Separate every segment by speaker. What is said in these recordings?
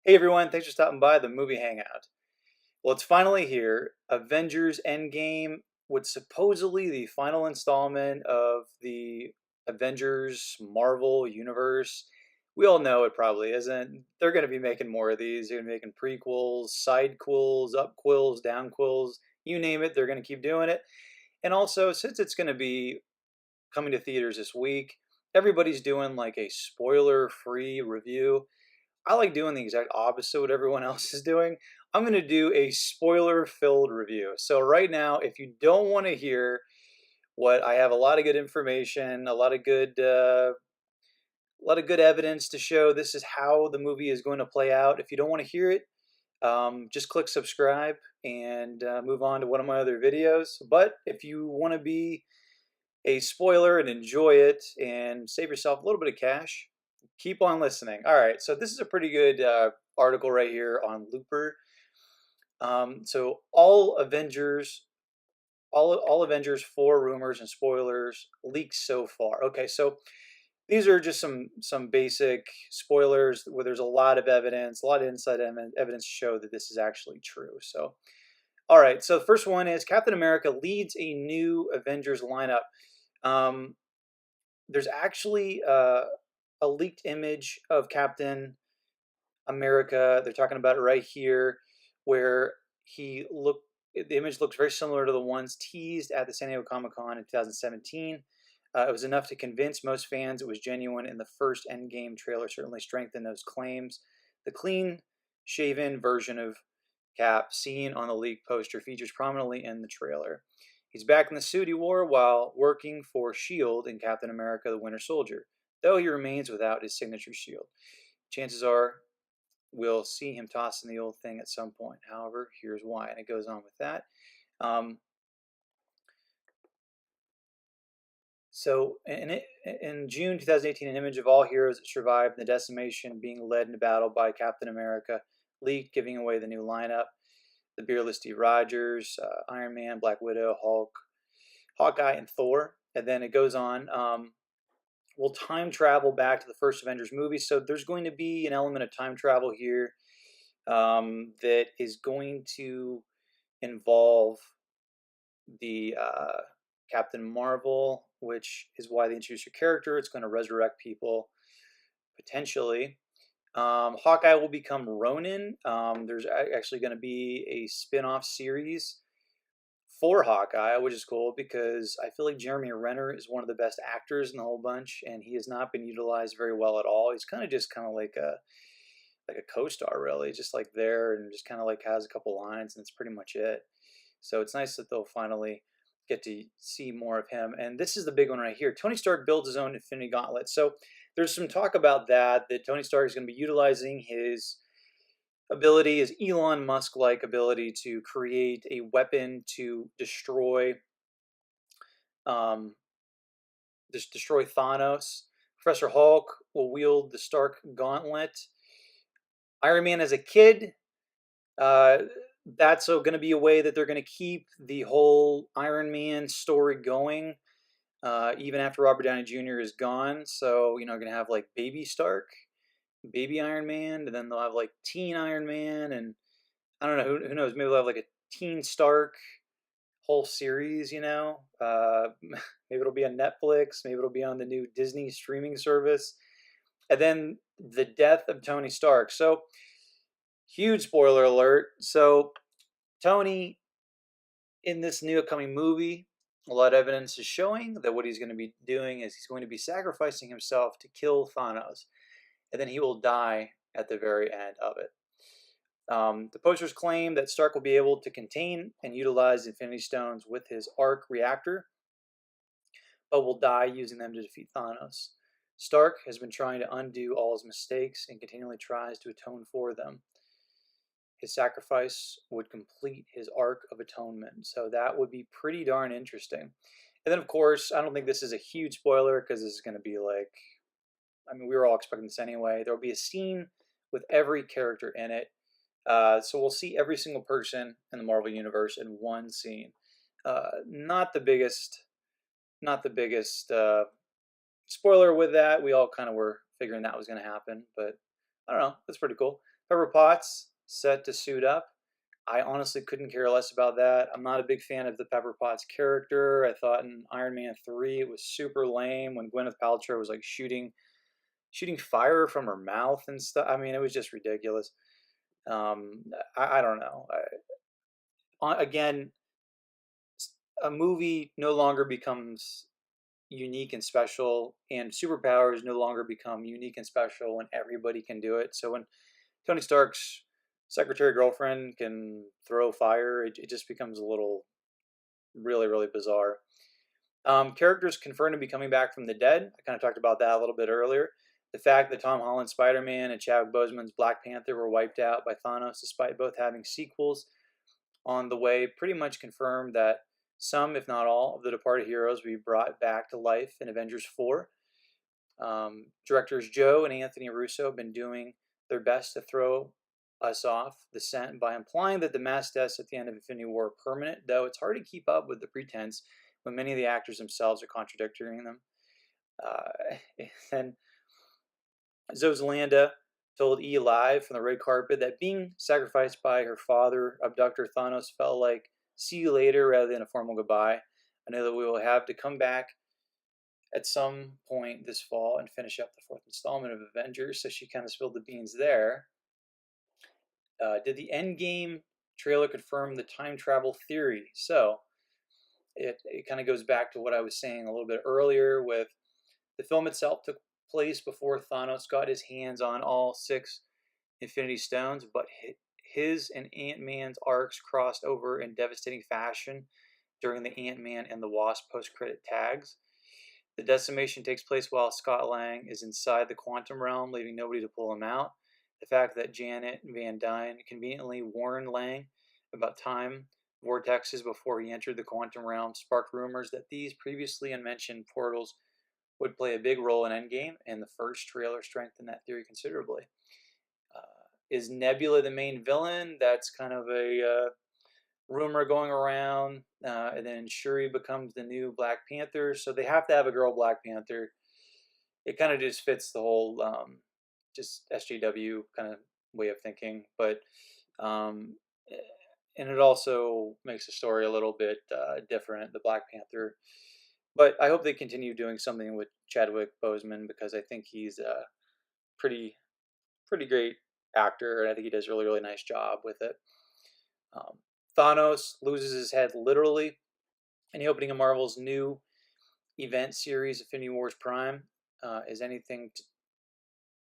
Speaker 1: Hey everyone, thanks for stopping by the movie Hangout. Well, it's finally here. Avengers Endgame, what's supposedly the final installment of the Avengers Marvel universe. We all know it probably isn't. They're going to be making more of these. They're going to be making prequels, side quills, up quills, down quills, you name it, they're going to keep doing it. And also, since it's going to be coming to theaters this week, everybody's doing like a spoiler-free review. I like doing the exact opposite of what everyone else is doing. I'm going to do a spoiler-filled review. So right now, if you don't want to hear what I have a lot of good information, a lot of good evidence to show this is how the movie is going to play out. If you don't want to hear it, just click subscribe and move on to one of my other videos. But if you want to be a spoiler and enjoy it and save yourself a little bit of cash, keep on listening. All right, so this is a pretty good article right here on Looper. So all Avengers 4 rumors and spoilers leaked so far. Okay, so these are just some basic spoilers where there's a lot of evidence, a lot of inside evidence to show that this is actually true. So, all right, so the first one is Captain America leads a new Avengers lineup. Um, there's actually a leaked image of Captain America. They're talking about it right here, where the image looks very similar to the ones teased at the San Diego Comic-Con in 2017. It was enough to convince most fans it was genuine, and the first Endgame trailer certainly strengthened those claims. The clean-shaven version of Cap seen on the leaked poster features prominently in the trailer. He's back in the suit he wore while working for S.H.I.E.L.D. in Captain America the Winter Soldier, though he remains without his signature shield. Chances are we'll see him tossing the old thing at some point. However, here's why, and it goes on with that. Um, in June 2018, an image of all heroes that survived the decimation being led into battle by Captain America leaked, giving away the new lineup. The beerless Steve Rogers, Iron Man, Black Widow, Hulk, Hawkeye, and Thor. And then it goes on. We'll time travel back to the first Avengers movie. So there's going to be an element of time travel here that is going to involve the Captain Marvel, which is why they introduced your character. It's going to resurrect people potentially. Hawkeye will become Ronin. There's actually going to be a spin-off series for Hawkeye, which is cool because I feel like Jeremy Renner is one of the best actors in the whole bunch, and he has not been utilized very well at all. He's kind of like a co-star, really, just like there, and just kind of like has a couple lines, and it's pretty much it. So it's nice that they'll finally get to see more of him. And this is the big one right here. Tony Stark builds his own Infinity Gauntlet. So there's some talk about that Tony Stark is going to be utilizing his ability, his Elon Musk-like ability to create a weapon to um, destroy Thanos. Professor Hulk will wield the Stark Gauntlet. Iron Man as a kid, uh, that's going to be a way that they're going to keep the whole Iron Man story going, even after Robert Downey Jr. is gone. So, going to have like baby Stark, baby Iron Man, and then they'll have like teen Iron Man, and I don't know, who knows, maybe they'll have like a teen Stark whole series. Maybe it'll be on Netflix, maybe it'll be on the new Disney streaming service. And then the death of Tony Stark. So, huge spoiler alert. So, Tony, in this new upcoming movie, a lot of evidence is showing that what he's going to be doing is he's going to be sacrificing himself to kill Thanos, and then he will die at the very end of it. The posters claim that Stark will be able to contain and utilize Infinity Stones with his arc reactor, but will die using them to defeat Thanos. Stark has been trying to undo all his mistakes and continually tries to atone for them. His sacrifice would complete his arc of atonement. So that would be pretty darn interesting. And then, of course, I don't think this is a huge spoiler because this is going to be like, we were all expecting this anyway. There will be a scene with every character in it. So we'll see every single person in the Marvel Universe in one scene. Not the biggest spoiler with that. We all kind of were figuring that was going to happen, but I don't know. That's pretty cool. Pepper Potts set to suit up. I honestly couldn't care less about that. I'm not a big fan of the Pepper Potts character. I thought in Iron Man 3 it was super lame when Gwyneth Paltrow was like shooting fire from her mouth and stuff. I mean, it was just ridiculous. I don't know. Again, a movie no longer becomes unique and special, and superpowers no longer become unique and special when everybody can do it. So when Tony Stark's secretary girlfriend can throw fire, it just becomes a little really, really bizarre. Characters confirmed to be coming back from the dead. I kind of talked about that a little bit earlier. The fact that Tom Holland's Spider-Man and Chadwick Boseman's Black Panther were wiped out by Thanos despite both having sequels on the way pretty much confirmed that some, if not all, of the departed heroes will be brought back to life in Avengers 4. Directors Joe and Anthony Russo have been doing their best to throw us off the scent by implying that the mass deaths at the end of Infinity War are permanent, though it's hard to keep up with the pretense when many of the actors themselves are contradicting them. And Zoe Landa told E! Live from the red carpet that being sacrificed by her father, abductor Thanos, felt like see you later rather than a formal goodbye. I know that we will have to come back at some point this fall and finish up the fourth installment of Avengers, so she kind of spilled the beans there. Did the Endgame trailer confirm the time travel theory? So it kind of goes back to what I was saying a little bit earlier with the film itself took place before Thanos got his hands on all 6 Infinity Stones, but his and Ant-Man's arcs crossed over in devastating fashion during the Ant-Man and the Wasp post-credit tags. The decimation takes place while Scott Lang is inside the quantum realm, leaving nobody to pull him out. The fact that Janet Van Dyne conveniently warned Lang about time vortexes before he entered the quantum realm sparked rumors that these previously unmentioned portals would play a big role in Endgame, and the first trailer strengthened that theory considerably. Is Nebula the main villain? That's kind of a rumor going around. And then Shuri becomes the new Black Panther, so they have to have a girl Black Panther. It kind of just fits the whole just SJW kind of way of thinking, but and it also makes the story a little bit different, the Black Panther. But I hope they continue doing something with Chadwick Boseman because I think he's a pretty great actor, and I think he does a really nice job with it. Thanos loses his head literally in the opening of Marvel's new event series, Infinity Wars Prime. Is anything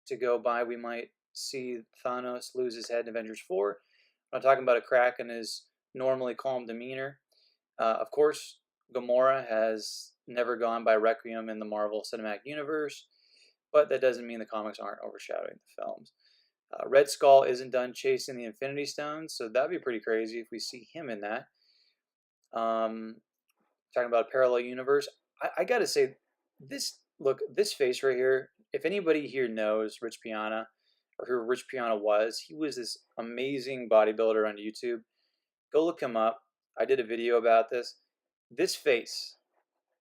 Speaker 1: to go by? We might see Thanos lose his head in Avengers 4. I'm not talking about a crack in his normally calm demeanor. Of course, Gamora has never gone by Requiem in the Marvel Cinematic Universe, but that doesn't mean the comics aren't overshadowing the films. Red Skull isn't done chasing the Infinity Stones, so that'd be pretty crazy if we see him in that. Talking about a parallel universe, I gotta say, this face right here. If anybody here knows Rich Piana or who Rich Piana was, he was this amazing bodybuilder on YouTube. Go look him up. I did a video about this. This face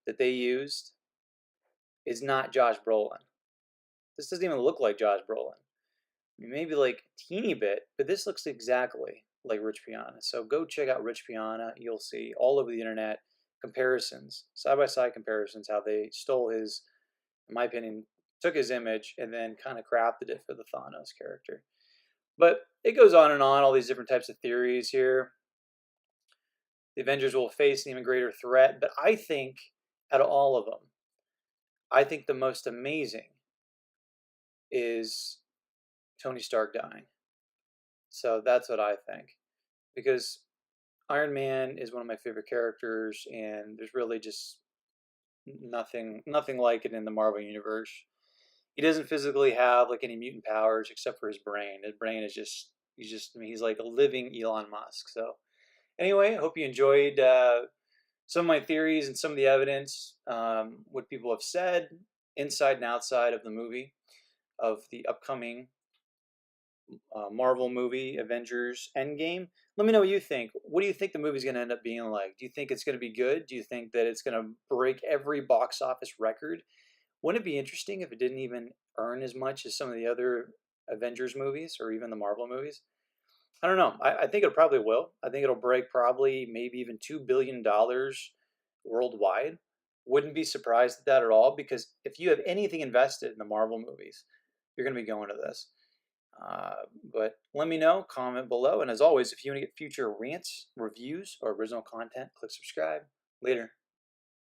Speaker 1: that they used is not Josh Brolin. This doesn't even look like Josh Brolin. Maybe like a teeny bit, but this looks exactly like Rich Piana. So go check out Rich Piana. You'll see all over the internet comparisons, side-by-side comparisons, how they stole his, in my opinion, took his image and then kind of crafted it for the Thanos character. But it goes on and on, all these different types of theories here. The Avengers will face an even greater threat, but I think out of all of them, I think the most amazing is Tony Stark dying. So that's what I think. Because Iron Man is one of my favorite characters, and there's really just nothing like it in the Marvel universe. He doesn't physically have like any mutant powers except for his brain. His brain is just he's like a living Elon Musk. So anyway, I hope you enjoyed some of my theories and some of the evidence, what people have said inside and outside of the movie, of the upcoming Marvel movie, Avengers Endgame. Let me know what you think. What do you think the movie's going to end up being like? Do you think it's going to be good? Do you think that it's going to break every box office record? Wouldn't it be interesting if it didn't even earn as much as some of the other Avengers movies or even the Marvel movies. I don't know. I think it probably will. I think it'll break probably maybe even $2 billion worldwide. Wouldn't be surprised at that at all because if you have anything invested in the Marvel movies, you're going to be going to this. But let me know, comment below. And as always, if you want to get future rants, reviews, or original content, click subscribe. Later.